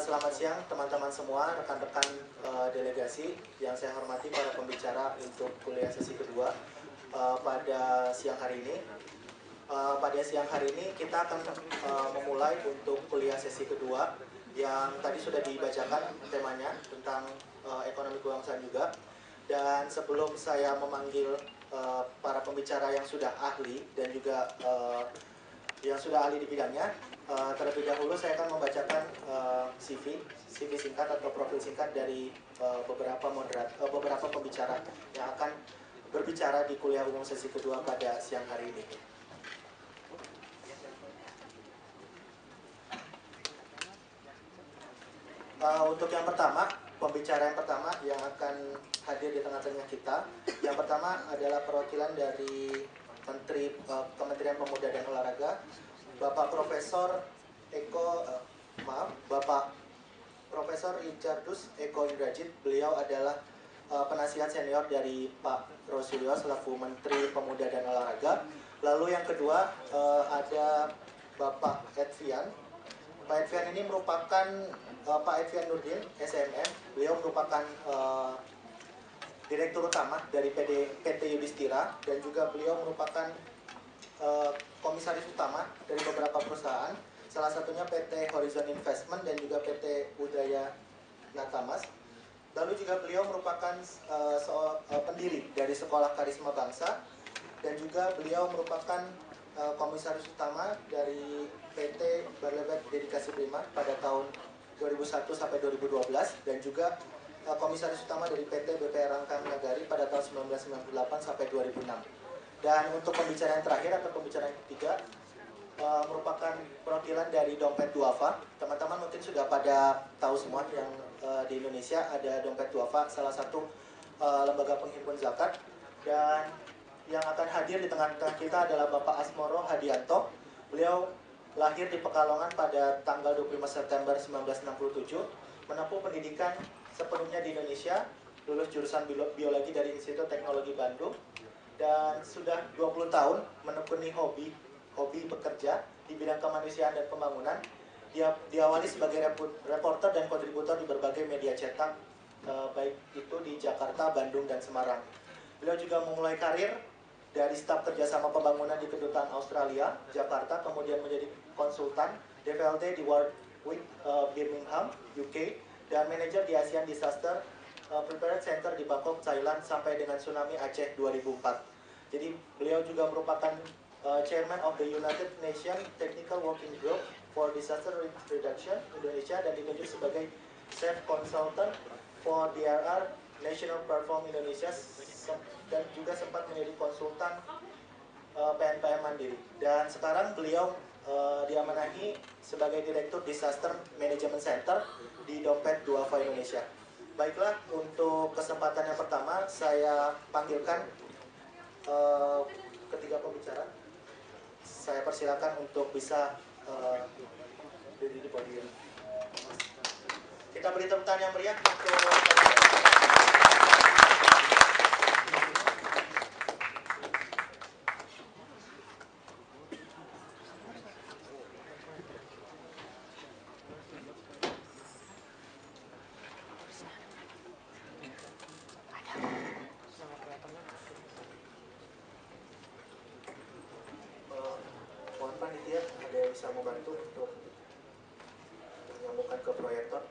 Selamat siang teman-teman semua, rekan-rekan delegasi yang saya hormati, para pembicara untuk kuliah sesi kedua pada siang hari ini. Pada siang hari ini kita akan memulai untuk kuliah sesi kedua yang tadi sudah dibacakan temanya tentang ekonomi kebangsaan juga. Dan sebelum saya memanggil para pembicara yang sudah ahli dan juga yang sudah ahli di bidangnya, terlebih dahulu saya akan membacakan CV singkat atau profil singkat dari beberapa pembicara yang akan berbicara di kuliah umum sesi kedua pada siang hari ini. Untuk yang pertama, pembicara yang pertama yang akan hadir di tengah-tengah kita, yang pertama adalah perwakilan dari Kementerian Pemuda dan Olahraga, Bapak Profesor Bapak Profesor Richardus Eko Indrajit. Beliau adalah penasihat senior dari Pak Rosilio selaku Menteri Pemuda dan Olahraga. Lalu yang kedua ada Bapak Edvian. Pak Edvian ini merupakan Pak Edvian Nurdin, SMM. Beliau merupakan Direktur Utama dari PT Yudhistira dan juga beliau merupakan Komisaris Utama dari beberapa perusahaan, salah satunya PT Horizon Investment dan juga PT Udaya Natamas. Lalu juga beliau merupakan pendiri dari Sekolah Karisma Bangsa dan juga beliau merupakan Komisaris Utama dari PT Barlebet Dedikasi Prima pada tahun 2001 sampai 2012 dan juga Komisaris Utama dari PT BPR Rangkang Nagari pada tahun 1998 sampai 2006. Dan untuk pembicara yang terakhir atau pembicara yang ketiga merupakan perwakilan dari Dompet Duafa. Teman-teman mungkin sudah pada tahu semua yang di Indonesia ada Dompet Duafa, salah satu lembaga penghimpun zakat. Dan yang akan hadir di tengah-tengah kita adalah Bapak Asmoro Hadianto. Beliau lahir di Pekalongan pada tanggal 25 September 1967, menempuh pendidikan sepenuhnya di Indonesia, lulus jurusan biologi dari Institut Teknologi Bandung, dan sudah 20 tahun menekuni hobi bekerja di bidang kemanusiaan dan pembangunan. Dia diawali sebagai reporter dan kontributor di berbagai media cetak, baik itu di Jakarta, Bandung, dan Semarang. Beliau juga memulai karir dari staf kerjasama pembangunan di Kedutaan Australia, Jakarta, kemudian menjadi konsultan DVLT di Warwick, Birmingham, UK, dan manajer di ASEAN Disaster Preparedness Center di Bangkok, Thailand sampai dengan tsunami Aceh 2004. Jadi beliau juga merupakan Chairman of the United Nations Technical Working Group for Disaster Reduction Indonesia dan ditunjuk sebagai Chief Consultant for DRR National Platform Indonesia dan juga sempat menjadi konsultan PNPM Mandiri. Dan sekarang beliau diamanahi sebagai Direktur Disaster Management Center di Dompet Duafa Indonesia. Baiklah, untuk kesempatan yang pertama saya panggilkan ketiga pembicara. Saya persilakan untuk bisa berdiri di podium. Kita beri tepuk tangan yang meriah untuk panitia, ada yang bisa membantu untuk menyambungkan ke proyektor.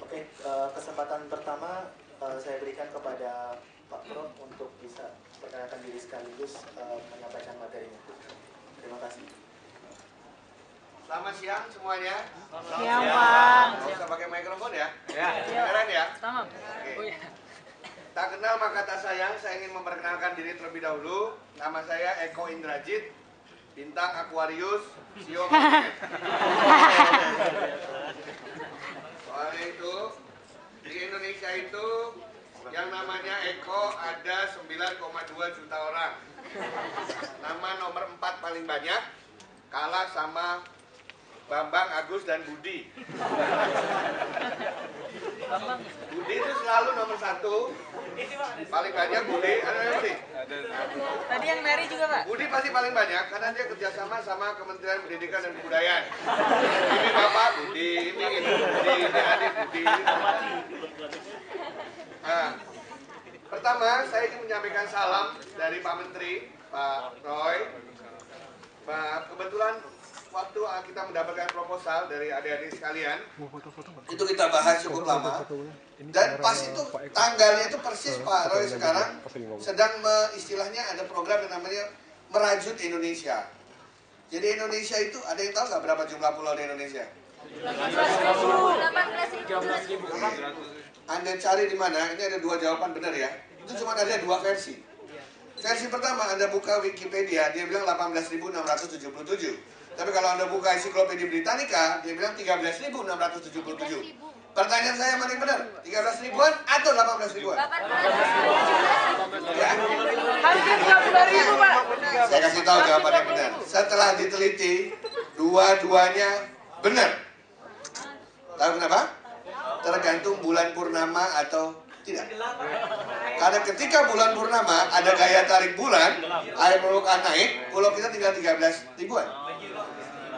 Oke, kesempatan pertama saya berikan kepada Pak Prof untuk bisa perkenalkan diri sekaligus menyampaikan materinya. Terima kasih. Selamat siang semuanya. Siang, Pak. Nggak usah pakai mikrofon ya? Ya. Keren ya? Sama. Oke. Tak kenal maka tak sayang, saya ingin memperkenalkan diri terlebih dahulu. Nama saya Eko Indrajit, bintang Aquarius, Sio. Soalnya itu, di Indonesia itu yang namanya Eko ada 9,2 juta orang. Nama nomor 4 paling banyak, kalah sama Bambang, Agus, dan Budi. Budi itu selalu nomor 1. Paling banyak Budi. Ada yang Budi? Tadi yang Mary juga, Pak. Budi pasti paling banyak karena dia kerjasama sama Kementerian Pendidikan dan Kebudayaan. Ini Bapak Budi, ini Ibu Budi, ini adik Budi. Nah, pertama saya ingin menyampaikan salam dari Pak Menteri, Pak Roy. Kebetulan waktu kita mendapatkan proposal dari adik-adik sekalian, itu kita bahas cukup lama. Dan pas itu tanggalnya itu persis Pak Roy sekarang sedang istilahnya ada program yang namanya Merajut Indonesia. Jadi Indonesia itu ada yang tahu nggak berapa jumlah pulau di Indonesia? 18.000. Anda cari di mana? Ini ada 2 jawaban benar ya. Itu cuma ada 2 versi. Versi pertama Anda buka Wikipedia, dia bilang 18.677. Tapi kalau Anda buka Ensiklopedia Britannica, dia bilang 13.677. Pertanyaan saya mana yang benar? 13 ribuan atau 18 ribuan? Ya? Hampir 20.000, Pak. Saya kasih tahu jawaban yang benar. Setelah diteliti, dua-duanya benar. Tahu kenapa? Tergantung bulan purnama atau tidak. Karena ketika bulan purnama ada gaya tarik bulan, air permukaan naik, pulau kita tinggal 13 ribuan.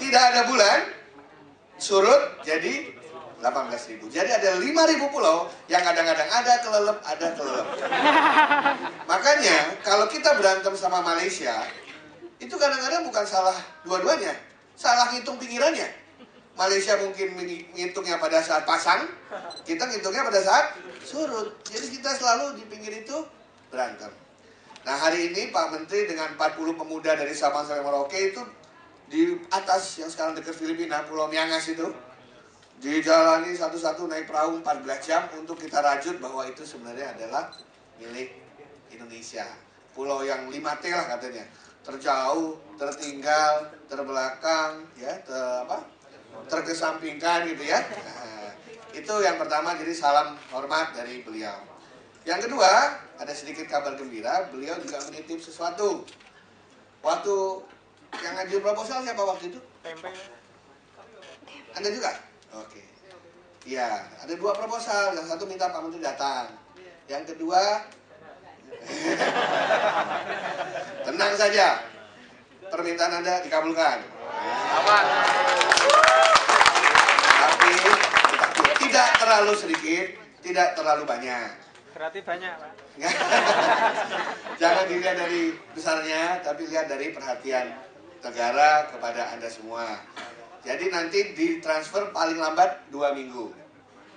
Tidak ada bulan, surut jadi 18.000. Jadi ada 5.000 pulau yang kadang-kadang ada kelelep, ada kelelep. Makanya kalau kita berantem sama Malaysia, itu kadang-kadang bukan salah dua-duanya, salah ngitung pikirannya. Malaysia mungkin ngitungnya pada saat pasang, kita ngitungnya pada saat surut. Jadi kita selalu di pinggir itu berantem. Nah hari ini Pak Menteri dengan 40 pemuda dari Sabang sampai Merauke itu di atas yang sekarang dekat Filipina, Pulau Miangas itu, dijalani satu-satu naik perahu 14 jam untuk kita rajut bahwa itu sebenarnya adalah milik Indonesia. Pulau yang 5T lah katanya, terjauh, tertinggal, terbelakang, ya, terkesampingkan gitu ya. Nah, itu yang pertama, jadi salam hormat dari beliau. Yang kedua, ada sedikit kabar gembira, beliau juga menitip sesuatu. Waktu yang ngajuin proposal siapa waktu itu? Anda juga? Oke. Iya, ada 2 proposal. Yang satu minta Pak Menteri datang. Yang kedua, tenang saja, permintaan Anda dikabulkan. Aman. Tapi tidak terlalu sedikit, tidak terlalu banyak. Berarti banyak, Pak. Jangan dilihat dari besarnya, tapi lihat dari perhatian negara kepada Anda semua. Jadi nanti ditransfer paling lambat 2 minggu.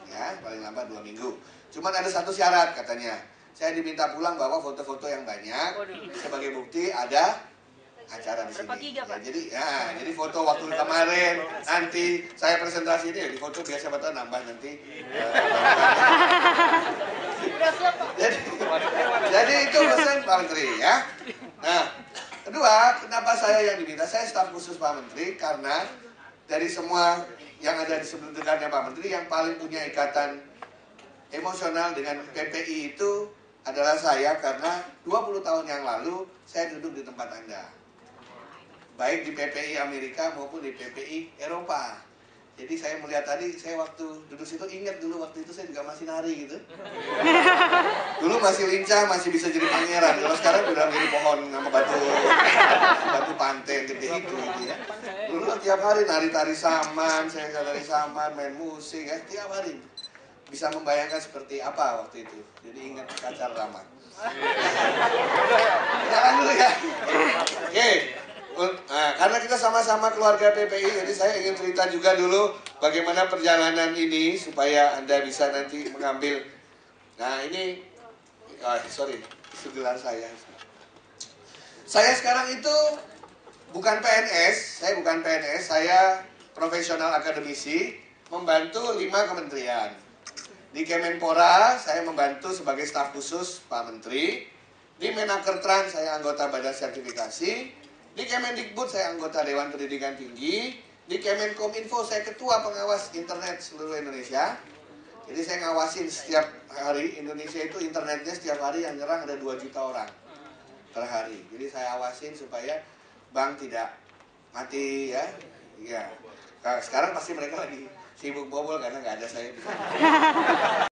Ya, paling lambat 2 minggu. Cuman ada satu syarat katanya. Saya diminta pulang bawa foto-foto yang banyak. Sebagai bukti ada acara di sini. Ya, jadi foto waktu kemarin, nanti saya presentasi ini ya, di foto biasa betul nambah nanti. Jadi itu pesan Pak Menteri ya. Nah, kedua, kenapa saya yang diminta? Saya staf khusus Pak Menteri karena dari semua yang ada di sebelah dekatnya Pak Menteri, yang paling punya ikatan emosional dengan PPI itu adalah saya, karena 20 tahun yang lalu saya duduk di tempat Anda. Baik di PPI Amerika maupun di PPI Eropa. Jadi saya melihat tadi, saya waktu duduk situ ingat dulu waktu itu saya juga masih nari gitu. Dulu masih lincah, masih bisa jadi pangeran. Kalau sekarang udah jadi pohon sama batu pantai gede itu gitu ya. Dulu tiap hari nari tari saman, saya tari saman, main musik ya, tiap hari. Bisa membayangkan seperti apa waktu itu. Jadi ingat pacar lama. Jalan dulu ya. Oke. Nah, karena kita sama-sama keluarga PPI, jadi saya ingin cerita juga dulu bagaimana perjalanan ini supaya Anda bisa nanti mengambil. Nah ini, sorry, itu gelar saya. Saya sekarang itu bukan PNS, saya profesional akademisi, membantu 5 kementerian. Di Kemenpora, saya membantu sebagai staf khusus Pak Menteri. Di Menakertrans, saya anggota badan sertifikasi. Di Kemendikbud saya anggota Dewan Pendidikan Tinggi. Di Kemenkominfo saya ketua pengawas internet seluruh Indonesia. Jadi saya ngawasin setiap hari, Indonesia itu internetnya setiap hari yang nyerang ada 2 juta orang per hari. Jadi saya awasin supaya bank tidak mati ya. Ya. Sekarang pasti mereka lagi sibuk bobol karena nggak ada saya di sana.